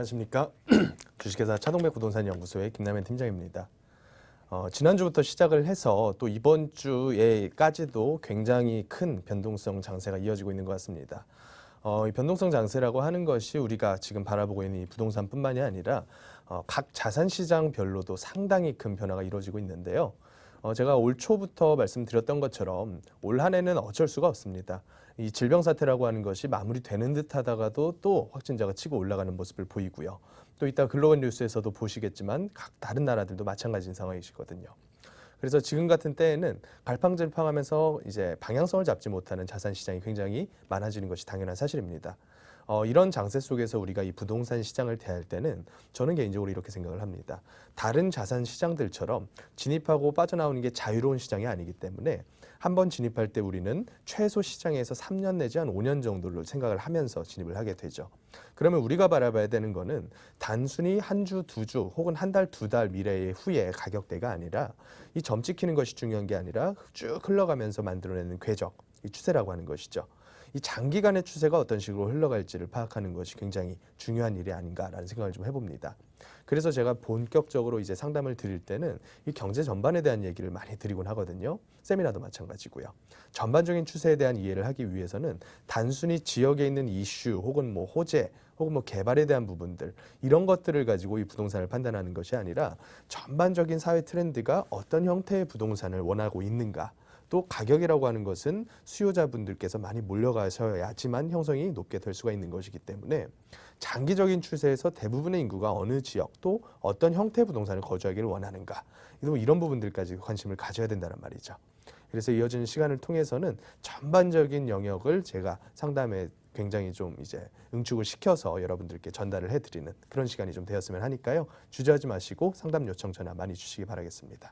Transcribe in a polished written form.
안녕하십니까. 주식회사 차동백 부동산 연구소의 김남현 팀장입니다. 지난주부터 시작을 해서 또 이번 주에까지도 굉장히 큰 변동성 장세가 이어지고 있는 것 같습니다. 이 변동성 장세라고 하는 것이 우리가 지금 바라보고 있는 이 부동산뿐만이 아니라 각 자산 시장별로도 상당히 큰 변화가 이루어지고 있는데요. 제가 올 초부터 말씀드렸던 것처럼 올 한 해는 어쩔 수가 없습니다. 이 질병 사태라고 하는 것이 마무리되는 듯 하다가도 또 확진자가 치고 올라가는 모습을 보이고요. 또 이따 글로벌 뉴스에서도 보시겠지만 각 다른 나라들도 마찬가지인 상황이시거든요. 그래서 지금 같은 때에는 갈팡질팡하면서 이제 방향성을 잡지 못하는 자산 시장이 굉장히 많아지는 것이 당연한 사실입니다. 이런 장세 속에서 우리가 이 부동산 시장을 대할 때는 저는 개인적으로 이렇게 생각을 합니다. 다른 자산 시장들처럼 진입하고 빠져나오는 게 자유로운 시장이 아니기 때문에 한번 진입할 때 우리는 최소 시장에서 3년 내지 한 5년 정도를 생각을 하면서 진입을 하게 되죠. 그러면 우리가 바라봐야 되는 거는 단순히 한 주, 두 주 혹은 한 달, 두 달 미래의 후의 가격대가 아니라 이 점 찍히는 것이 중요한 게 아니라 쭉 흘러가면서 만들어내는 궤적, 이 추세라고 하는 것이죠. 이 장기간의 추세가 어떤 식으로 흘러갈지를 파악하는 것이 굉장히 중요한 일이 아닌가라는 생각을 좀 해봅니다. 그래서 제가 본격적으로 이제 상담을 드릴 때는 이 경제 전반에 대한 얘기를 많이 드리곤 하거든요. 세미나도 마찬가지고요. 전반적인 추세에 대한 이해를 하기 위해서는 단순히 지역에 있는 이슈 혹은 뭐 호재 혹은 뭐 개발에 대한 부분들 이런 것들을 가지고 이 부동산을 판단하는 것이 아니라 전반적인 사회 트렌드가 어떤 형태의 부동산을 원하고 있는가, 또 가격이라고 하는 것은 수요자분들께서 많이 몰려가셔야지만 형성이 높게 될 수가 있는 것이기 때문에 장기적인 추세에서 대부분의 인구가 어느 지역 또 어떤 형태의 부동산을 거주하기를 원하는가, 이런 부분들까지 관심을 가져야 된다는 말이죠. 그래서 이어지는 시간을 통해서는 전반적인 영역을 제가 상담에 굉장히 좀 이제 응축을 시켜서 여러분들께 전달을 해드리는 그런 시간이 좀 되었으면 하니까요. 주저하지 마시고 상담 요청 전화 많이 주시기 바라겠습니다.